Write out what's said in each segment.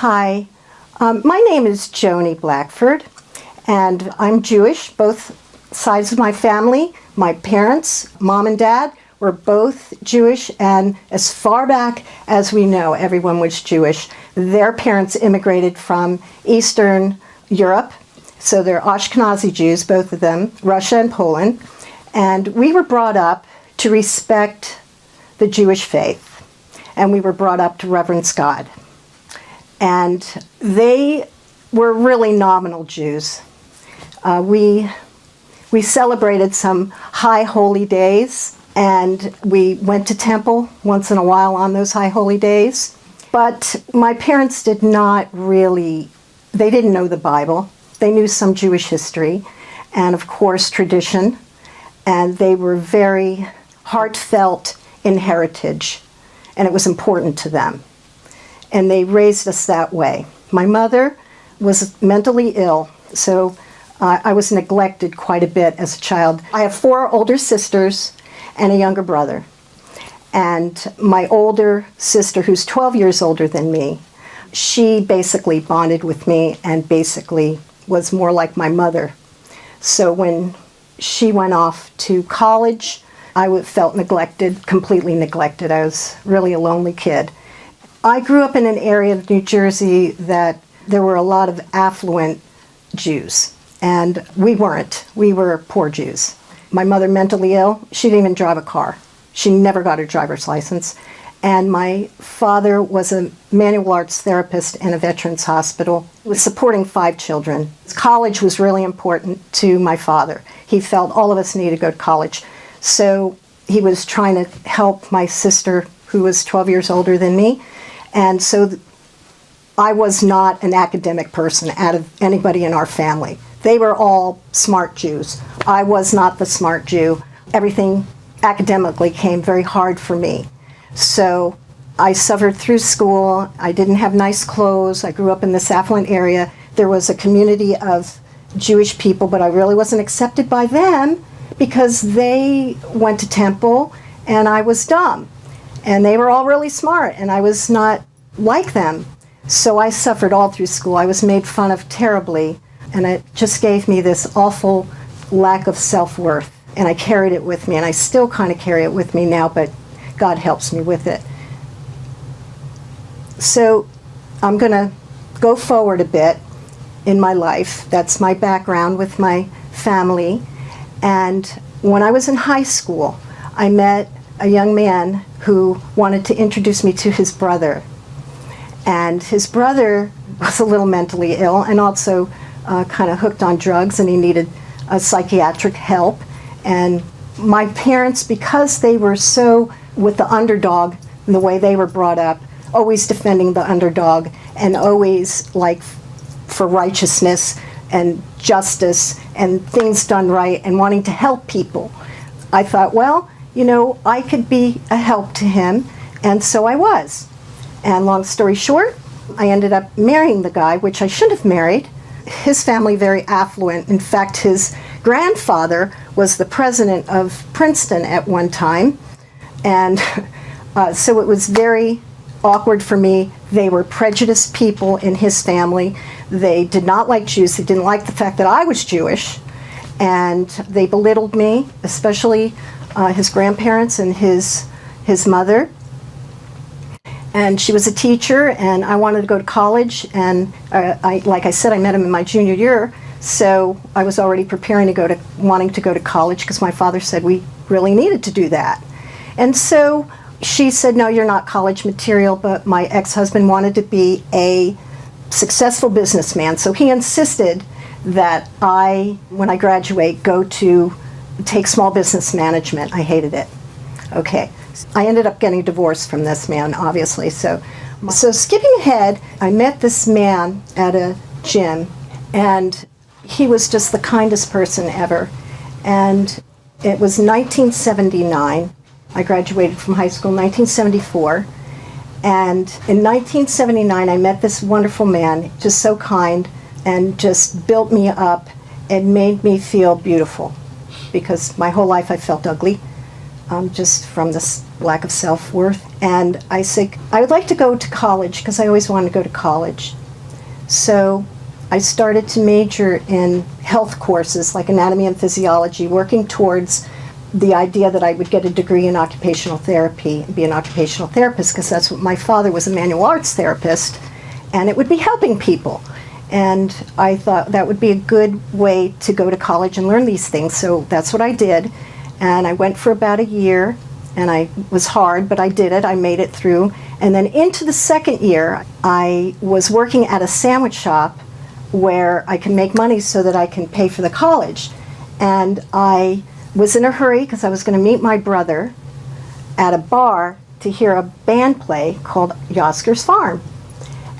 Hi, my name is Joni Blackford, and I'm Jewish. Both sides of my family, my parents, mom and dad, were both Jewish, and as far back as we know, everyone was Jewish. Their parents immigrated from Eastern Europe, so they're Ashkenazi Jews, both of them, Russia and Poland, and we were brought up to respect the Jewish faith, and we were brought up to reverence God. And they were really nominal Jews. We celebrated some high holy days, and we went to temple once in a while on those high holy days. But my parents did not really, they didn't know the Bible. They knew some Jewish history and, of course, tradition. And they were very heartfelt in heritage, and it was important to them. And they raised us that way. My mother was mentally ill, so I was neglected quite a bit as a child. I have 4 older sisters and a younger brother. And my older sister, who's 12 years older than me, she basically bonded with me and basically was more like my mother. So when she went off to college, I felt neglected, completely neglected. I was really a lonely kid. I grew up in an area of New Jersey that there were a lot of affluent Jews, and we weren't. We were poor Jews. My mother, mentally ill, she didn't even drive a car. She never got her driver's license. And my father was a manual arts therapist in a veterans hospital. He was supporting 5 children. College was really important to my father. He felt all of us needed to go to college. So he was trying to help my sister, who was 12 years older than me. And so I was not an academic person out of anybody in our family. They were all smart Jews. I was not the smart Jew. Everything academically came very hard for me. So I suffered through school. I didn't have nice clothes. I grew up in this affluent area. There was a community of Jewish people, but I really wasn't accepted by them because they went to temple and I was dumb. And they were all really smart, and I was not like them. So I suffered all through school. I was made fun of terribly, and it just gave me this awful lack of self-worth. And I carried it with me, and I still kind of carry it with me now, but God helps me with it. So I'm going to go forward a bit in my life. That's my background with my family. And when I was in high school, I met a young man who wanted to introduce me to his brother. And his brother was a little mentally ill and also kind of hooked on drugs, and he needed psychiatric help. And my parents, because they were so with the underdog and the way they were brought up, always defending the underdog and always like for righteousness and justice and things done right and wanting to help people, I thought, well, you know, I could be a help to him, and so I was. And long story short, I ended up marrying the guy, which I shouldn't have married. His family, very affluent. In fact, his grandfather was the president of Princeton at one time, and so it was very awkward for me. They were prejudiced people in his family. They did not like Jews. They didn't like the fact that I was Jewish, and they belittled me, especially his grandparents and his mother. And she was a teacher, and I wanted to go to college, and like I said, I met him in my junior year, so I was already preparing to wanting to go to college because my father said we really needed to do that. And so she said, no, you're not college material, but my ex-husband wanted to be a successful businessman, so he insisted that when I graduate, go to take small business management. I hated it. Okay. I ended up getting divorced from this man, obviously. So skipping ahead, I met this man at a gym, and he was just the kindest person ever. And it was 1979. I graduated from high school in 1974. And in 1979, I met this wonderful man, just so kind, and just built me up and made me feel beautiful, because my whole life I felt ugly. just from this lack of self-worth. And I said, I would like to go to college because I always wanted to go to college. So I started to major in health courses like anatomy and physiology, working towards the idea that I would get a degree in occupational therapy and be an occupational therapist, because that's what my father was, a manual arts therapist, and it would be helping people. And I thought that would be a good way to go to college and learn these things, so that's what I did. And I went for about a year, and it was hard, but I did it. I made it through. And then into the second year, I was working at a sandwich shop where I can make money so that I can pay for the college. And I was in a hurry because I was going to meet my brother at a bar to hear a band play called Yosker's Farm.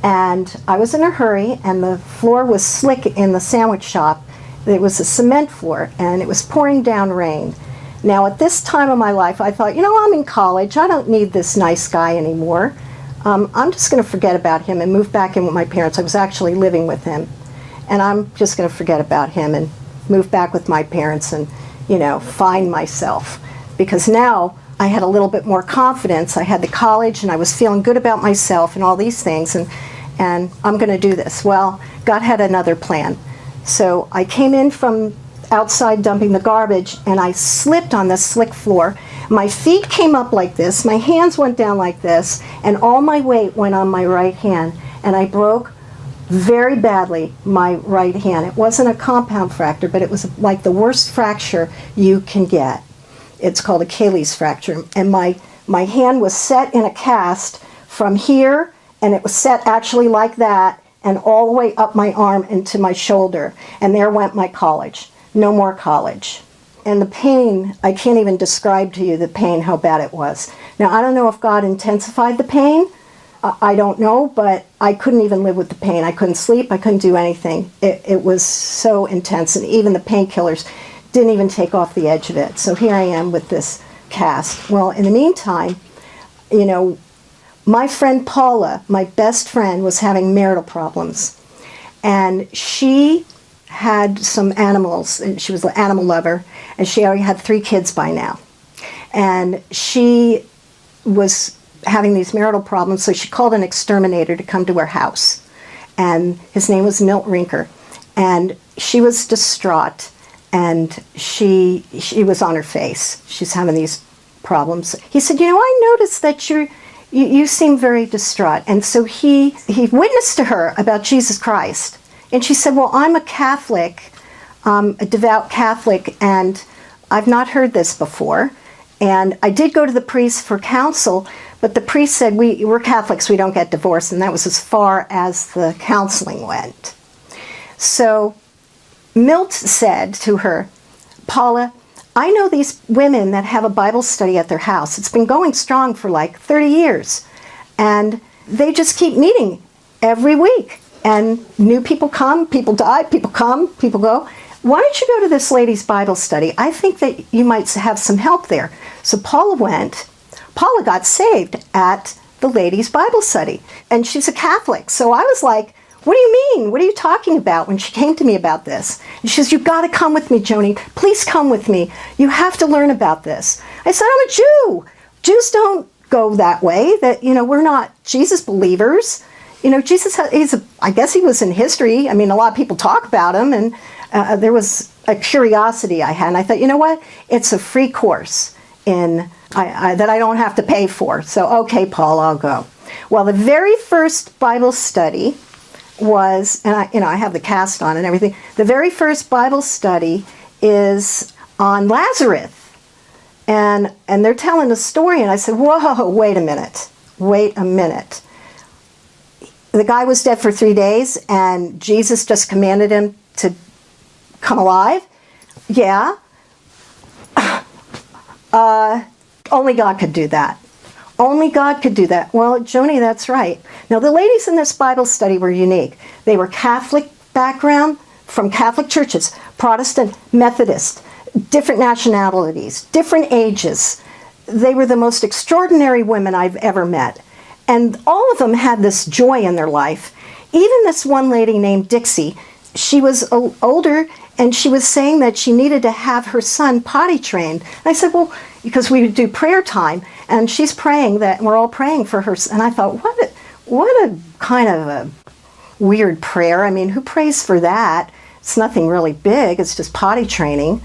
And I was in a hurry, and the floor was slick in the sandwich shop. It was a cement floor, and it was pouring down rain. Now, at this time of my life, I thought, I'm in college. I don't need this nice guy anymore. I'm just going to forget about him and move back in with my parents. I was actually living with him. And I'm just going to forget about him and move back with my parents and, find myself. Because now I had a little bit more confidence. I had the college, and I was feeling good about myself and all these things. And I'm going to do this. Well, God had another plan. So I came in from outside dumping the garbage, and I slipped on the slick floor. My feet came up like this, my hands went down like this, and all my weight went on my right hand, and I broke very badly my right hand. It wasn't a compound fracture, but it was like the worst fracture you can get. It's called Achilles fracture, and my hand was set in a cast from here, and it was set actually like that, and all the way up my arm into my shoulder, and there went my college. No more college. And the pain, I can't even describe to you the pain, how bad it was. Now, I don't know if God intensified the pain. I don't know, but I couldn't even live with the pain. I couldn't sleep. I couldn't do anything. It was so intense, and even the painkillers didn't even take off the edge of it. So here I am with this cast. Well, in the meantime, my friend Paula, my best friend, was having marital problems. And she had some animals, and she was an animal lover, and she already had 3 kids by now. And she was having these marital problems, so she called an exterminator to come to her house. And his name was Milt Rinker. And she was distraught, and she was on her face. She's having these problems. He said, I noticed that you seem very distraught. And so he witnessed to her about Jesus Christ. And she said, well, I'm a Catholic, a devout Catholic, and I've not heard this before. And I did go to the priest for counsel, but the priest said, we're Catholics, we don't get divorced, and that was as far as the counseling went. So Milt said to her, Paula, I know these women that have a Bible study at their house. It's been going strong for like 30 years, and they just keep meeting every week. And new people come, people die, people come, people go. Why don't you go to this lady's Bible study? I think that you might have some help there. So Paula went. Paula got saved at the ladies' Bible study. And she's a Catholic. So I was like, what do you mean? What are you talking about? When she came to me about this. And she says, you've got to come with me, Joni. Please come with me. You have to learn about this. I said, I'm a Jew. Jews don't go that way. That, we're not Jesus believers. Jesus, I guess he was in history. I mean, a lot of people talk about him, and there was a curiosity I had. And I thought, you know what? It's a free course that I don't have to pay for. So, okay, Paul, I'll go. Well, the very first Bible study was, and I have the cast on and everything. The very first Bible study is on Lazarus, and they're telling a story. And I said, whoa, wait a minute. The guy was dead for 3 days, and Jesus just commanded him to come alive? Yeah. Only God could do that. Only God could do that. Well, Joni, that's right. Now, the ladies in this Bible study were unique. They were Catholic background, from Catholic churches, Protestant, Methodist, different nationalities, different ages. They were the most extraordinary women I've ever met. And all of them had this joy in their life. Even this one lady named Dixie, she was older, and she was saying that she needed to have her son potty trained. And I said, well, because we would do prayer time, and she's praying that, and we're all praying for her. And I thought, what a kind of a weird prayer. I mean, who prays for that? It's nothing really big. It's just potty training.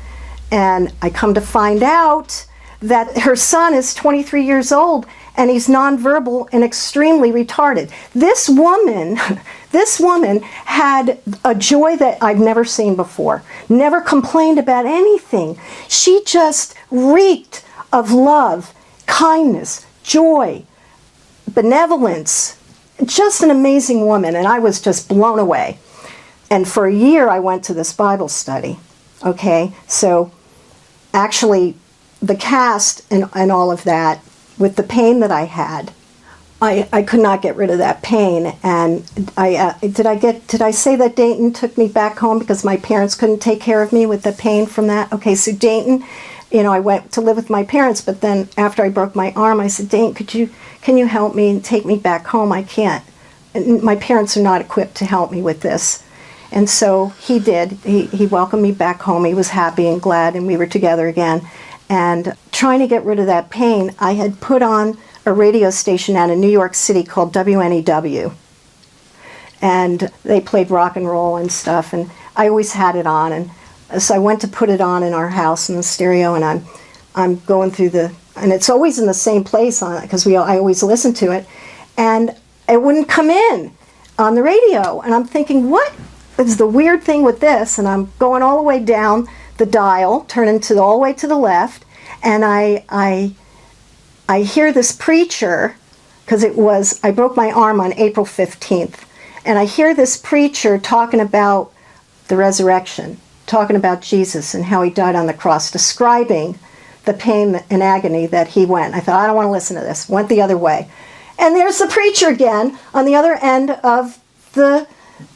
And I come to find out that her son is 23 years old, and he's nonverbal and extremely retarded. This woman had a joy that I've never seen before. Never complained about anything. She just reeked of love, kindness, joy, benevolence. Just an amazing woman, and I was just blown away. And for a year I went to this Bible study. Okay, so actually the cast and all of that, with the pain that I had, I could not get rid of that pain. And did I say that Dayton took me back home because my parents couldn't take care of me with the pain from that? Okay, so Dayton, I went to live with my parents, but then after I broke my arm, I said, Dayton, can you help me and take me back home? I can't. And my parents are not equipped to help me with this. And so he did. He welcomed me back home. He was happy and glad, and we were together again. And trying to get rid of that pain, I had put on a radio station out in New York City called WNEW. And they played rock and roll and stuff, and I always had it on. And so I went to put it on in our house in the stereo, and I'm going through and it's always in the same place on it because I always listen to it, and it wouldn't come in on the radio. And I'm thinking, what is the weird thing with this? And I'm going all the way down the dial, turning all the way to the left, and I hear this preacher, because I broke my arm on April 15th, and I hear this preacher talking about the resurrection, talking about Jesus and how he died on the cross, describing the pain and agony that he went. I thought, I don't want to listen to this. Went the other way. And there's the preacher again on the other end of the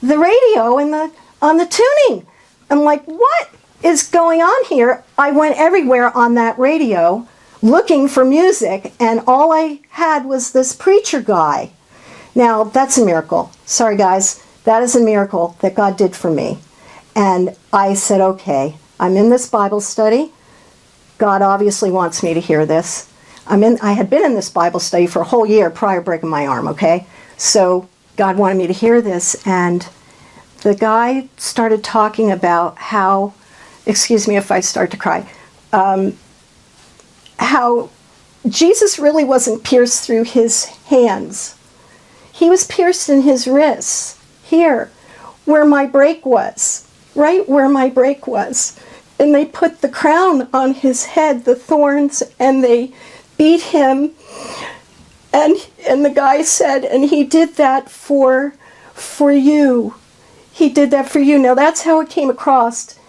radio and on the tuning. I'm like, what is going on here? I went everywhere on that radio looking for music, and all I had was this preacher guy. Now, that's a miracle. Sorry, guys. That is a miracle that God did for me. And I said, okay, I'm in this Bible study. God obviously wants me to hear this. I had been in this Bible study for a whole year prior to breaking my arm, okay? So God wanted me to hear this, and the guy started talking about how, excuse me if I start to cry, how Jesus really wasn't pierced through his hands. He was pierced in his wrists, here, where my break was, right where my break was. And they put the crown on his head, the thorns, and they beat him. And the guy said, and he did that for you. He did that for you. Now that's how it came across.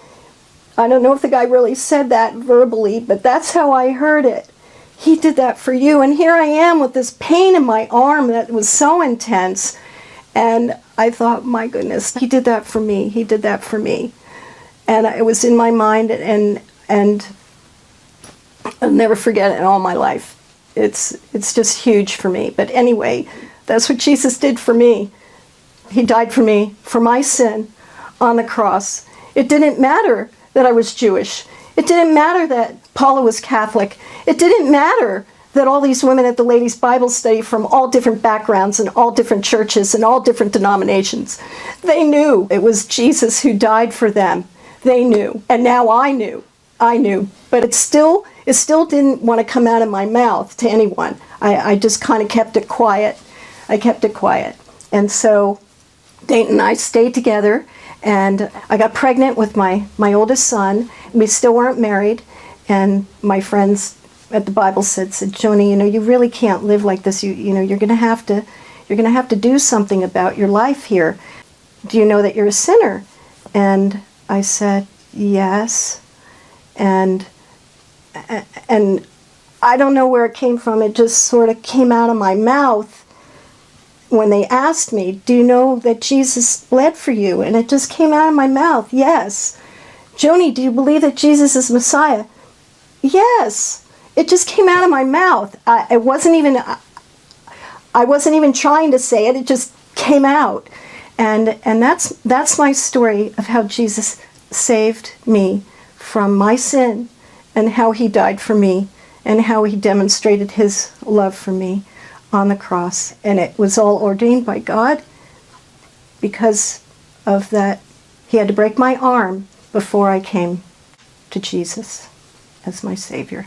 I don't know if the guy really said that verbally, but that's how I heard it. He did that for you. And here I am with this pain in my arm that was so intense. And I thought, my goodness, he did that for me. He did that for me. And it was in my mind, and I'll never forget it in all my life. It's just huge for me. But anyway, that's what Jesus did for me. He died for me, for my sin, on the cross. It didn't matter that I was Jewish. It didn't matter that Paula was Catholic. It didn't matter that all these women at the ladies' Bible study from all different backgrounds and all different churches and all different denominations. They knew it was Jesus who died for them. They knew. And now I knew. But it still didn't want to come out of my mouth to anyone. I just kind of kept it quiet. I kept it quiet. And so Dayton and I stayed together, and I got pregnant with my oldest son. We still weren't married, and my friends at the Bible said, Joni, you really can't live like this. You're going to have to do something about your life here. Do you know that you're a sinner? And I said, yes. And I don't know where it came from. It just sort of came out of my mouth when they asked me, do you know that Jesus bled for you? And it just came out of my mouth, yes. Joni, do you believe that Jesus is Messiah? Yes. It just came out of my mouth. I wasn't even trying to say it. It just came out. And that's my story of how Jesus saved me from my sin and how he died for me and how he demonstrated his love for me on the cross. And it was all ordained by God. Because of that, he had to break my arm before I came to Jesus as my Savior.